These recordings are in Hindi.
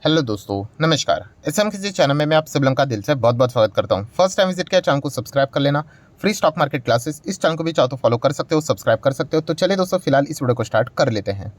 हेलो दोस्तों, नमस्कार। एसएम किसी चैनल में मैं आप सब लोगों का दिल से बहुत बहुत स्वागत करता हूं। फर्स्ट टाइम विजिट किया चैनल को सब्सक्राइब कर लेना। फ्री स्टॉक मार्केट क्लासेस इस चैनल को भी चाहो तो फॉलो कर सकते हो, सब्सक्राइब कर सकते हो। तो चलिए दोस्तों, फिलहाल इस वीडियो को स्टार्ट कर लेते हैं।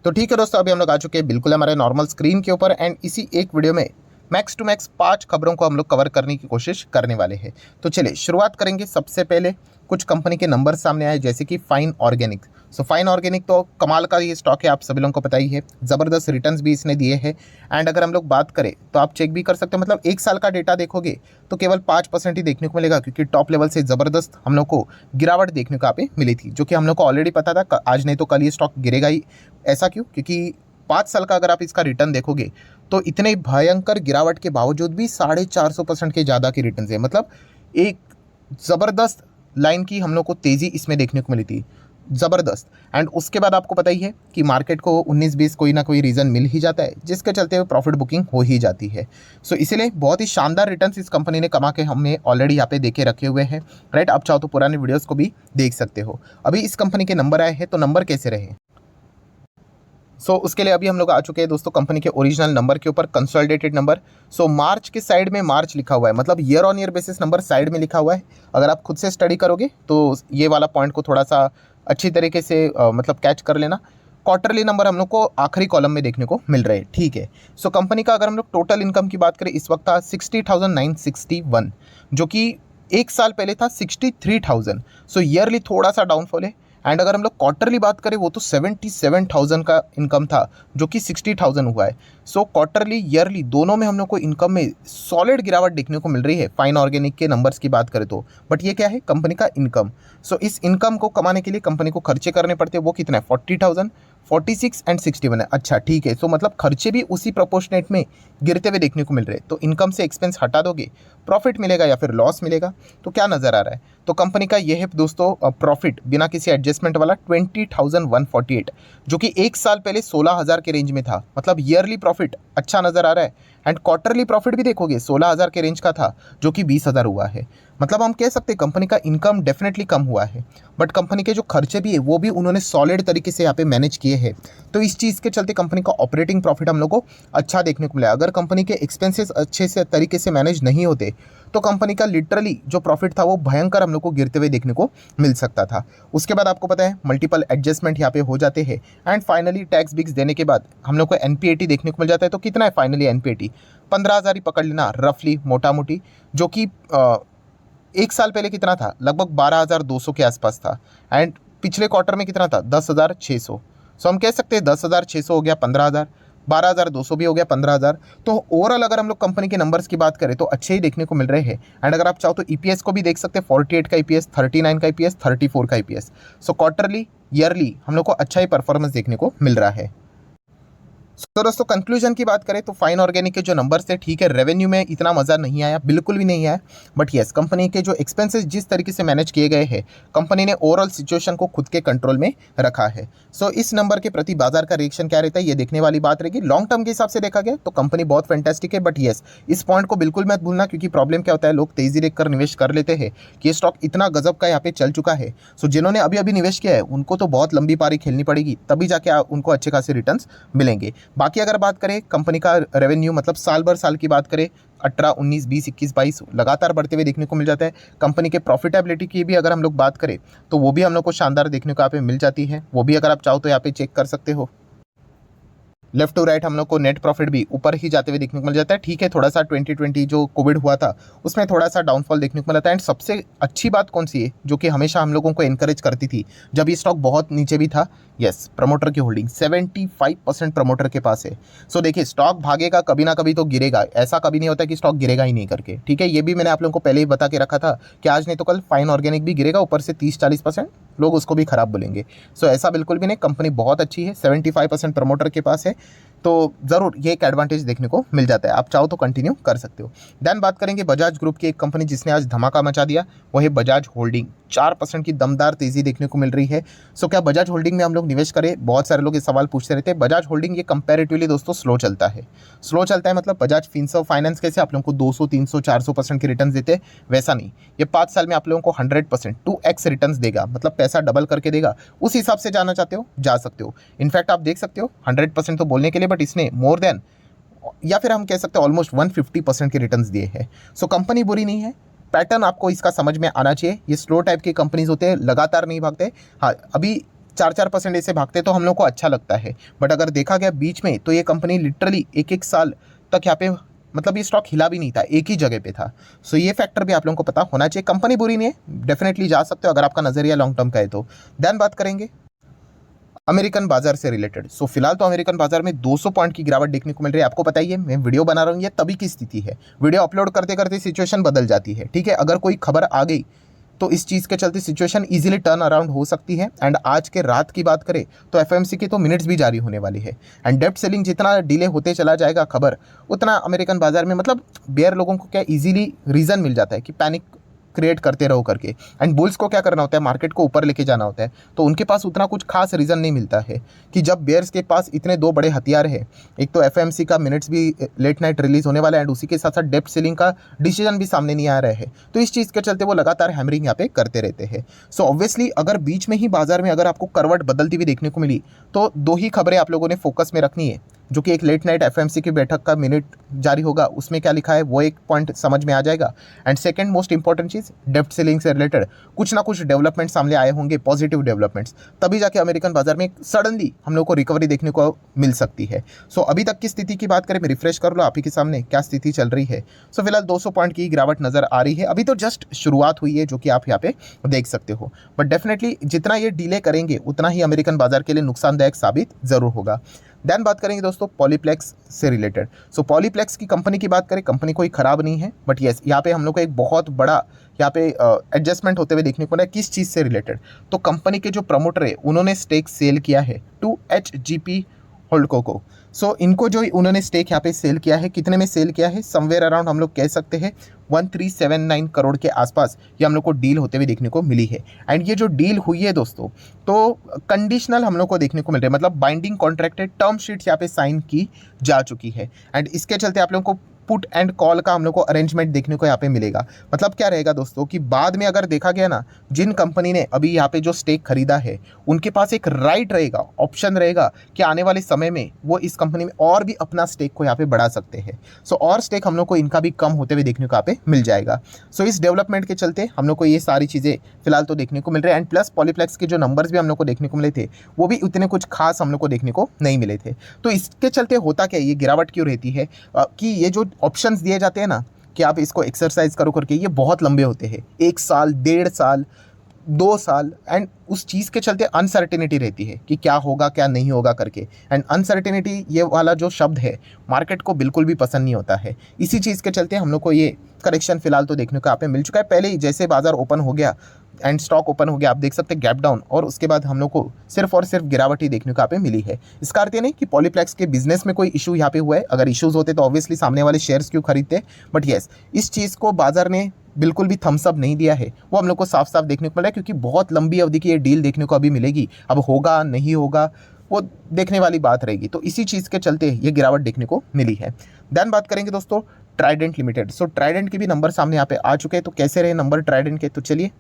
तो ठीक है दोस्तों, अभी हम लोग आ चुके हैं बिल्कुल हमारे नॉर्मल स्क्रीन के ऊपर एंड इसी एक वीडियो में मैक्स टू मैक्स 5 खबरों को हम लोग कवर करने की कोशिश करने वाले हैं। तो चलिए शुरुआत करेंगे। सबसे पहले कुछ कंपनी के नंबर सामने आए, जैसे कि fine organic. So fine organic तो कमाल का ये स्टॉक है, आप सभी लोगों को पता ही है। ज़बरदस्त रिटर्न्स भी इसने दिए हैं एंड अगर हम लोग बात करें तो आप चेक भी कर सकते हो, मतलब एक साल का डेटा देखोगे तो केवल 5% ही देखने को मिलेगा, क्योंकि टॉप लेवल से ज़बरदस्त हम लोग को गिरावट देखने को यहाँ पे मिली थी, जो कि हम लोग को ऑलरेडी पता था। आज नहीं तो कल ये स्टॉक गिरेगा ही। ऐसा क्यों? क्योंकि 5 साल का अगर आप इसका रिटर्न देखोगे तो इतने भयंकर गिरावट के बावजूद भी 450% के ज़्यादा की रिटर्न है। मतलब एक ज़बरदस्त लाइन की हम लोग को तेज़ी इसमें देखने को मिली थी, ज़बरदस्त। एंड उसके बाद आपको पता ही है कि मार्केट को 19-20 कोई ना कोई रीज़न मिल ही जाता है, जिसके चलते हुए प्रॉफिट बुकिंग हो ही जाती है। सो इसीलिए बहुत ही शानदार रिटर्न्स इस कंपनी ने कमा के हमें ऑलरेडी यहाँ पे देके रखे हुए हैं। राइट, आप चाहो तो पुराने वीडियोज़ को भी देख सकते हो। अभी इस कंपनी के नंबर आए हैं, तो नंबर कैसे रहे? उसके लिए अभी हम लोग आ चुके हैं दोस्तों कंपनी के ओरिजिनल नंबर के ऊपर, कंसोलिडेटेड नंबर। मार्च के साइड में मार्च लिखा हुआ है, मतलब year on year basis number side में लिखा हुआ है। अगर आप खुद से स्टडी करोगे तो ये वाला पॉइंट को थोड़ा सा अच्छी तरीके से मतलब कैच कर लेना। क्वार्टरली नंबर हम लोग को आखिरी कॉलम में देखने को मिल रहे हैं। ठीक है। कंपनी का अगर हम लोग टोटल इनकम की बात करें, इस वक्त था 60,961, जो कि एक साल पहले था 63,000। ईयरली थोड़ा सा डाउनफॉल है। एंड अगर हम लोग क्वार्टरली बात करें, वो तो 77,000 का इनकम था, जो कि 60,000 हुआ है। क्वार्टरली ईयरली दोनों में हम लोग को इनकम में सॉलिड गिरावट देखने को मिल रही है, फाइन ऑर्गेनिक के नंबर्स की बात करें तो। बट ये क्या है? कंपनी का इनकम। इस इनकम को कमाने के लिए कंपनी को खर्चे करने पड़ते हैं। वो कितना है? 40,000, 46 एंड 61 है। अच्छा ठीक है। मतलब खर्चे भी उसी प्रोपोर्शनेट में गिरते हुए देखने को मिल रहे हैं। तो इनकम से एक्सपेंस हटा दोगे, प्रॉफिट मिलेगा या फिर लॉस मिलेगा? तो क्या नज़र आ रहा है? तो कंपनी का ये है दोस्तों प्रॉफिट बिना किसी एडजस्टमेंट वाला 20,148, जो कि एक साल पहले 16,000 के रेंज में था। मतलब ईयरली प्रॉफिट अच्छा नज़र आ रहा है। एंड क्वार्टरली प्रॉफिट भी देखोगे 16,000 के रेंज का था, जो कि 20,000 हुआ है। मतलब हम कह सकते हैं कंपनी का इनकम डेफिनेटली कम हुआ है, बट कंपनी के जो खर्चे भी है वो भी उन्होंने सॉलिड तरीके से यहाँ पे मैनेज किए हैं। तो इस चीज़ के चलते कंपनी का ऑपरेटिंग प्रॉफिट हम लोग को अच्छा देखने को मिला। अगर कंपनी के एक्सपेंसेस अच्छे से तरीके से मैनेज नहीं होते तो कंपनी का लिटरली जो प्रॉफिट था वो भयंकर हम लोग को गिरते हुए देखने को मिल सकता था। उसके बाद आपको पता है मल्टीपल एडजस्टमेंट यहाँ पे हो जाते हैं एंड फाइनली टैक्स बिक्स देने के बाद हम लोग को एनपीएटी देखने को मिल जाता है। तो कितना है फाइनली एनपीएटी? 15,000 ही पकड़ लेना रफली, मोटा मोटी, जो कि एक साल पहले कितना था? लगभग 12,200 के आसपास था। एंड पिछले क्वार्टर में कितना था? 10,600। हम कह सकते हैं 10,600 हो गया 15,000, 12,200 भी हो गया 15,000। तो ओवरऑल अगर हम लोग कंपनी के नंबर्स की बात करें तो अच्छे ही देखने को मिल रहे हैं। एंड अगर आप चाहो तो ईपीएस को भी देख सकते हैं, 48 का ईपीएस, 39 का ईपीएस, 34 का ईपीएस। क्वार्टरली ईयरली हम लोग को अच्छा ही परफॉर्मेंस देखने को मिल रहा है। दोस्तों कंक्लूजन की बात करें तो फाइन ऑर्गेनिक के जो नंबर्स थे, ठीक है, रेवेन्यू में इतना मज़ा नहीं आया, बिल्कुल भी नहीं आया। बट येस, कंपनी के जो एक्सपेंसेस जिस तरीके से मैनेज किए गए हैं, कंपनी ने ओवरऑल सिचुएशन को खुद के कंट्रोल में रखा है। इस नंबर के प्रति बाजार का रिएक्शन क्या रहता है, ये देखने वाली बात रहेगी। लॉन्ग टर्म के हिसाब से देखा गया तो कंपनी बहुत फैंटास्टिक है। बट येस, इस पॉइंट को बिल्कुल मत भूलना, क्योंकि प्रॉब्लम क्या होता है, लोग तेजी देखकर निवेश कर लेते हैं कि ये स्टॉक इतना गजब का यहाँ पे चल चुका है। जिन्होंने अभी अभी निवेश किया है उनको तो बहुत लंबी पारी खेलनी पड़ेगी, तभी जाके उनको अच्छे खासे रिटर्न्स मिलेंगे। बाकी अगर बात करें कंपनी का रेवेन्यू, मतलब साल भर साल की बात करें, 18, 19, 20, 21, 22 लगातार बढ़ते हुए देखने को मिल जाता है। कंपनी के प्रॉफिटेबिलिटी की भी अगर हम लोग बात करें तो वो भी हम लोग को शानदार देखने को यहाँ पे मिल जाती है। वो भी अगर आप चाहो तो यहाँ पे चेक कर सकते हो। लेफ्ट टू राइट हम लोग को नेट प्रॉफिट भी ऊपर ही जाते हुए देखने को मिल जाता है। ठीक है, थोड़ा सा 2020 जो कोविड हुआ था उसमें थोड़ा सा डाउनफॉल देखने को मिला था। एंड सबसे अच्छी बात कौन सी है जो कि हमेशा हम लोगों को एनकरेज करती थी जब ये स्टॉक बहुत नीचे भी था? यस, प्रमोटर की होल्डिंग 75% प्रमोटर के पास है। देखिए, स्टॉक भागेगा कभी ना कभी तो गिरेगा, ऐसा कभी नहीं होता कि स्टॉक गिरेगा ही नहीं करके। ठीक है, ये भी मैंने आप लोगों को पहले ही बता के रखा था कि आज नहीं तो कल फाइन ऑर्गेनिक भी गिरेगा, ऊपर से 30-40% लोग उसको भी खराब बोलेंगे। ऐसा बिल्कुल भी नहीं, कंपनी बहुत अच्छी है, 75% प्रमोटर के पास है। तो ज़रूर ये एक एडवांटेज देखने को मिल जाता है। आप चाहो तो कंटिन्यू कर सकते हो। देन बात करेंगे बजाज ग्रुप की एक कंपनी जिसने आज धमाका मचा दिया, वो है बजाज होल्डिंग। 4% की दमदार तेज़ी देखने को मिल रही है। क्या बजाज होल्डिंग में हम लोग निवेश करें? बहुत सारे लोग ये सवाल पूछते रहते हैं। बजाज होल्डिंग ये कंपैरेटिवली दोस्तों स्लो चलता है। स्लो चलता है मतलब बजाज फिनसर्व फाइनेंस कैसे आप लोगों को 200, 300, 400% के रिटर्न देते हैं, वैसा नहीं। ये 5 साल में आप लोगों को 100%, 2x रिटर्न देगा, मतलब पैसा डबल करके देगा। उस हिसाब से जाना चाहते हो जा सकते हो। इनफैक्ट आप देख सकते हो 100% तो बोलने के लिए, बट इसने मोर देन या फिर हम कह सकते हैं ऑलमोस्ट 150% के रिटर्न्स दिए हैं। सो कंपनी बुरी नहीं है, पैटर्न आपको इसका समझ में आना चाहिए। ये स्लो टाइप की कंपनीज होते हैं, लगातार नहीं भागते। हाँ, अभी 4-4% ऐसे भागते तो हम लोग को अच्छा लगता है, बट अगर देखा गया बीच में तो ये कंपनी लिटरली एक एक साल तक यहाँ पे मतलब ये स्टॉक हिला भी नहीं था, एक ही जगह पे था। सो ये फैक्टर भी आप लोगों को पता होना चाहिए। कंपनी बुरी नहीं है, डेफिनेटली जा सकते हो अगर आपका नज़रिया लॉन्ग टर्म का है तो। देन बात करेंगे अमेरिकन बाजार से रिलेटेड। सो फिलहाल तो अमेरिकन बाजार में 200 पॉइंट की गिरावट देखने को मिल रही है। आपको पता ही है मैं वीडियो बना रहा हूँ, ये तभी की स्थिति है, वीडियो अपलोड करते करते सिचुएशन बदल जाती है, ठीक है। अगर कोई खबर आ गई तो इस चीज़ के चलते सिचुएशन इजीली टर्न अराउंड हो सकती है। एंड आज के रात की बात करें तो एफएमसी की तो मिनट्स भी जारी होने वाली है। एंड डेप्ट सेलिंग जितना डिले होते चला जाएगा खबर, उतना अमेरिकन बाजार में मतलब बेयर लोगों को क्या इजीली रीज़न मिल जाता है कि पैनिक क्रिएट करते रहो करके। एंड बुल्स को क्या करना होता है, मार्केट को ऊपर लेके जाना होता है, तो उनके पास उतना कुछ खास रीज़न नहीं मिलता है कि जब बेयर्स के पास इतने दो बड़े हथियार हैं। एक तो एफएमसी का मिनट्स भी लेट नाइट रिलीज होने वाला है एंड उसी के साथ साथ डेप्ट सेलिंग का डिसीजन भी सामने नहीं आ रहा है, तो इस चीज़ के चलते वो लगातार हैमरिंग यहाँ पे करते रहते हैं। सो ऑब्वियसली अगर बीच में ही बाजार में अगर आपको करवट बदलती हुई देखने को मिली तो दो ही खबरें आप लोगों ने फोकस में रखनी है, जो कि एक लेट नाइट एफएमसी की बैठक का मिनट जारी होगा, उसमें क्या लिखा है वो एक पॉइंट समझ में आ जाएगा। एंड सेकंड मोस्ट इंपॉर्टेंट चीज़, डेप्ट सेलिंग से रिलेटेड कुछ ना कुछ डेवलपमेंट सामने आए होंगे, पॉजिटिव डेवलपमेंट्स, तभी जाके अमेरिकन बाजार में सडनली हम लोग को रिकवरी देखने को मिल सकती है। सो अभी तक की स्थिति की बात करें, मैं रिफ्रेश कर लो आप ही के सामने क्या स्थिति चल रही है। सो फिलहाल 200 पॉइंट की गिरावट नजर आ रही है। अभी तो जस्ट शुरुआत हुई है, जो कि आप यहाँ पे देख सकते हो, बट डेफिनेटली जितना ये डिले करेंगे उतना ही अमेरिकन बाजार के लिए नुकसानदायक साबित जरूर होगा। देन बात करेंगे दोस्तों पॉलीप्लेक्स से रिलेटेड। सो पॉलीप्लेक्स की कंपनी की बात करें, कंपनी कोई ख़राब नहीं है, बट येस यहाँ पे हम लोग को एक बहुत बड़ा यहाँ पे एडजस्टमेंट होते हुए देखने को मिला है। किस चीज़ से रिलेटेड, तो कंपनी के जो प्रमोटर है उन्होंने स्टेक सेल किया है टू HGP होल्डको को। सो इनको जो उन्होंने स्टेक यहाँ पे सेल किया है, कितने में सेल किया है, समवेयर अराउंड हम लोग कह सकते हैं 1379 करोड़ के आसपास ये हम लोग को डील होते हुए देखने को मिली है। एंड ये जो डील हुई है दोस्तों, तो कंडीशनल हम लोग को देखने को मिल रहा है, मतलब बाइंडिंग कॉन्ट्रैक्टेड टर्म शीट्स यहाँ पे साइन की जा चुकी है। एंड इसके चलते आप लोगों को पुट एंड कॉल का हम लोग को अरेंजमेंट देखने को यहाँ पे मिलेगा। मतलब क्या रहेगा दोस्तों कि बाद में अगर देखा गया ना, जिन कंपनी ने अभी यहाँ पे जो स्टेक खरीदा है उनके पास एक राइट रहेगा, ऑप्शन रहेगा कि आने वाले समय में वो इस कंपनी में और भी अपना स्टेक को यहाँ पे बढ़ा सकते हैं। सो और स्टेक हम लोग को इनका भी कम होते हुए देखने को यहाँ पे मिल जाएगा। सो इस डेवलपमेंट के चलते हम लोग को ये सारी चीज़ें फिलहाल तो देखने को मिल रही है। एंड प्लस पॉलीप्लेक्स के जो नंबर्स भी हम लोग को देखने को मिले थे वो भी उतने कुछ खास हम लोग को देखने को नहीं मिले थे। तो इसके चलते होता क्या, ये गिरावट क्यों रहती है कि ये जो ऑप्शंस दिए जाते हैं ना कि आप इसको एक्सरसाइज करो करके, ये बहुत लंबे होते हैं, 1 साल 1.5 साल 2 साल। एंड उस चीज़ के चलते अनसर्टेनिटी रहती है कि क्या होगा क्या नहीं होगा करके। एंड अनसर्टेनिटी ये वाला जो शब्द है मार्केट को बिल्कुल भी पसंद नहीं होता है। इसी चीज़ के चलते हम लोग को ये करेक्शन फिलहाल तो देखने को यहाँ पे मिल चुका है। पहले ही जैसे बाजार ओपन हो गया एंड स्टॉक ओपन हो गया, आप देख सकते हैं गैप डाउन, और उसके बाद हम लोग को सिर्फ और सिर्फ गिरावट ही देखने को यहाँ पे मिली है। इसका अर्थ ये नहीं कि पॉलीप्लेक्स के बिजनेस में कोई इशू यहाँ पे हुआ है, अगर इश्यूज होते तो ऑब्वियसली सामने वाले शेयर्स क्यों खरीदते, बट येस इस चीज़ को बाजार ने बिल्कुल भी थम्स अप नहीं दिया है, वो हम लोग को साफ साफ देखने को मिला है, क्योंकि बहुत लंबी अवधि की ये डील देखने को अभी मिलेगी। अब होगा नहीं होगा वो देखने वाली बात रहेगी, तो इसी चीज़ के चलते ये गिरावट देखने को मिली है। देन बात करेंगे दोस्तों ट्राइडेंट लिमिटेड। सो ट्राइडेंट के भी नंबर सामने यहाँ पे आ चुके हैं, तो कैसे रहे नंबर ट्राइडेंट के, तो चलिए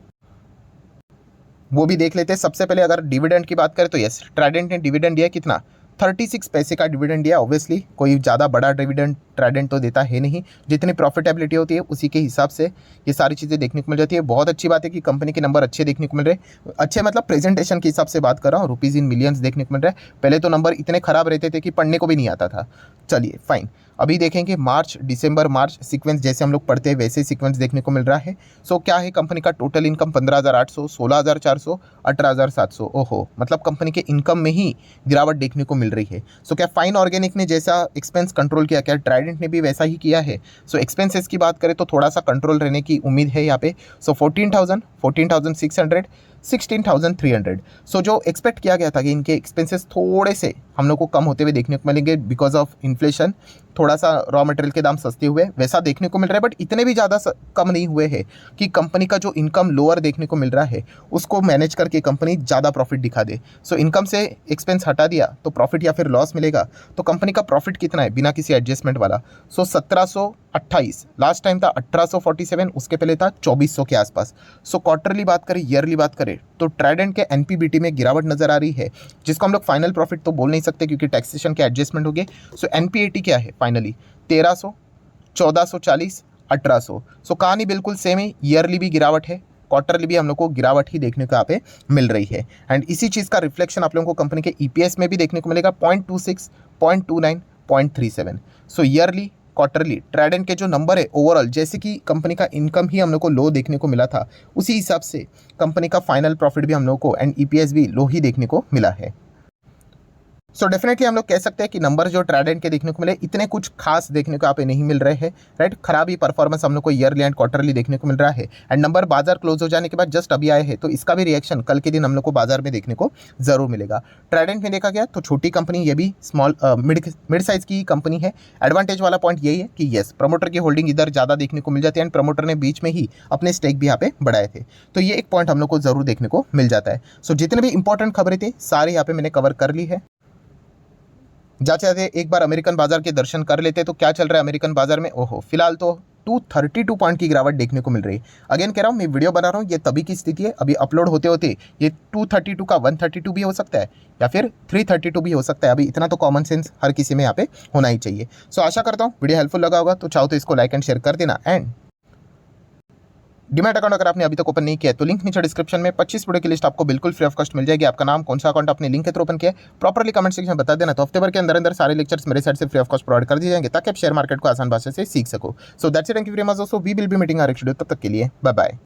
वो भी देख लेते हैं। सबसे पहले अगर डिविडेंड की बात करें तो यस ट्राइडेंट ने डिविडेंड दिया कितना, 36 पैसे का डिविडेंड दिया। ऑब्वियसली कोई ज़्यादा बड़ा डिविडेंड ट्राइडेंट तो देता है नहीं, जितनी प्रॉफिटेबिलिटी होती है उसी के हिसाब से ये सारी चीज़ें देखने को मिल जाती है। बहुत अच्छी बात है कि कंपनी के नंबर अच्छे देखने को मिल रहे हैं, अच्छे मतलब प्रेजेंटेशन के हिसाब से बात कर रहा हूँ, रुपीज़ इन मिलियंस देखने को मिल रहा है। पहले तो नंबर इतने ख़राब रहते थे कि पढ़ने को भी नहीं आता था। चलिए फाइन, अभी देखेंगे मार्च दिसंबर मार्च सीक्वेंस जैसे हम लोग पढ़ते हैं वैसे सीक्वेंस देखने को मिल रहा है। सो क्या है कंपनी का टोटल इनकम 15,800, 16,400, 18,700। ओहो, मतलब कंपनी के इनकम में ही गिरावट देखने को मिल रही है। सो क्या फाइन ऑर्गेनिक ने जैसा एक्सपेंस कंट्रोल किया, क्या ट्राइडेंट ने भी वैसा ही किया है? सो एक्सपेंसेस की बात करें तो थोड़ा सा कंट्रोल रहने की उम्मीद है यहाँ पे। सो 14,000, 14,600, 16,300। सो जो एक्सपेक्ट किया गया था कि इनके एक्सपेंसेस थोड़े से हम लोग को कम होते हुए देखने को मिलेंगे बिकॉज ऑफ इन्फ्लेशन, थोड़ा सा रॉ मटेरियल के दाम सस्ते हुए, वैसा देखने को मिल रहा है, बट इतने भी ज़्यादा कम नहीं हुए हैं कि कंपनी का जो इनकम लोअर देखने को मिल रहा है उसको मैनेज करके कंपनी ज़्यादा प्रॉफिट दिखा दे। सो इनकम से एक्सपेंस हटा दिया तो प्रॉफिट या फिर लॉस मिलेगा। तो कंपनी का प्रॉफिट कितना है बिना किसी एडजस्टमेंट वाला? सो 1728, लास्ट टाइम था 1847, उसके पहले था 2400 के आसपास। सो क्वार्टरली बात करें, ईयरली बात करें करें तो ट्राइडेंट के एनपीबीटी में गिरावट नजर आ रही है, जिसको हम लोग फाइनल प्रॉफिट तो बोल नहीं सकते क्योंकि टैक्सेशन के एडजस्टमेंट हो गए। सो एनपीएटी क्या है फाइनली 1300, 1440, 1800। सो कहानी बिल्कुल सेम है, ईयरली भी गिरावट है, क्वार्टरली भी हम लोग को गिरावट ही देखने को यहाँ पे मिल रही है। एंड इसी चीज़ का रिफ्लेक्शन आप लोगों को कंपनी के ईपीएस में भी देखने को मिलेगा 0.26, 0.29, 0.37। सो ईयरली क्वार्टरली ट्राइडेंट के जो नंबर है ओवरऑल, जैसे कि कंपनी का इनकम ही हम लोग को लो देखने को मिला था, उसी हिसाब से कंपनी का फाइनल प्रॉफिट भी हम लोग को एंड ईपीएस भी लो ही देखने को मिला है। सो डेफिनेटली हम लोग कह सकते हैं कि नंबर जो ट्राइडेंट के देखने को मिले इतने कुछ खास देखने को यहाँ पे नहीं मिल रहे हैं, राइट। खराब ही परफॉर्मेंस हम लोग को ईयरली एंड क्वार्टरली देखने को मिल रहा है। एंड नंबर बाजार क्लोज हो जाने के बाद जस्ट अभी आए हैं, तो इसका भी रिएक्शन कल के दिन हम लोग को बाजार में देखने को जरूर मिलेगा। ट्राइडेंट में देखा गया तो छोटी कंपनी, ये भी स्मॉल मिड साइज की कंपनी है। एडवांटेज वाला पॉइंट यही है कि येस प्रमोटर की होल्डिंग इधर ज़्यादा देखने को मिल जाती है एंड प्रमोटर ने बीच में ही अपने स्टेक भी यहाँ पे बढ़ाए थे, तो ये एक पॉइंट हम लोग को जरूर देखने को मिल जाता है। सो जितने भी इंपॉर्टेंट खबरें थे सारे यहाँ पे मैंने कवर कर ली है। जाते एक बार अमेरिकन बाजार के दर्शन कर लेते तो क्या चल रहा है अमेरिकन बाजार में। ओहो, फिलहाल तो 232 पॉइंट की गिरावट देखने को मिल रही है। अगेन कह रहा हूँ, मैं वीडियो बना रहा हूँ, ये तभी की स्थिति है, अभी अपलोड होते होते ये 232 का 132 भी हो सकता है या फिर 332 भी हो सकता है। अभी इतना तो कॉमन सेंस हर किसी में यहाँ पे होना ही चाहिए। सो आशा करता हूँ वीडियो हेल्पफुल लगा होगा, तो चाहो तो इसको लाइक एंड शेयर कर देना। एंड डीमैट अकाउंट अगर आपने अभी तक ओपन नहीं किया तो लिंक नीचे डिस्क्रिप्शन में 25 वीडियो की लिस्ट आपको बिल्कुल फ्री ऑफ कॉस्ट मिल जाएगी। आपका नाम, कौन सा अकाउंट आपने लिंक के थ्रू ओपन किया प्रॉपर्ली कमेंट सेक्शन में बता देना, तो हफ्ते भर के अंदर अंदर सारे लेक्चर्स मेरे साइड से फ्री ऑफ कॉस्ट प्रोवाइड कर दिए जाएंगे ताकि आप शेयर मार्केट को आसान भाषा से सीख सको। So that's it, thank you very much दोस्तों, we will be meeting our next video, तब तक के लिए बाय बाय।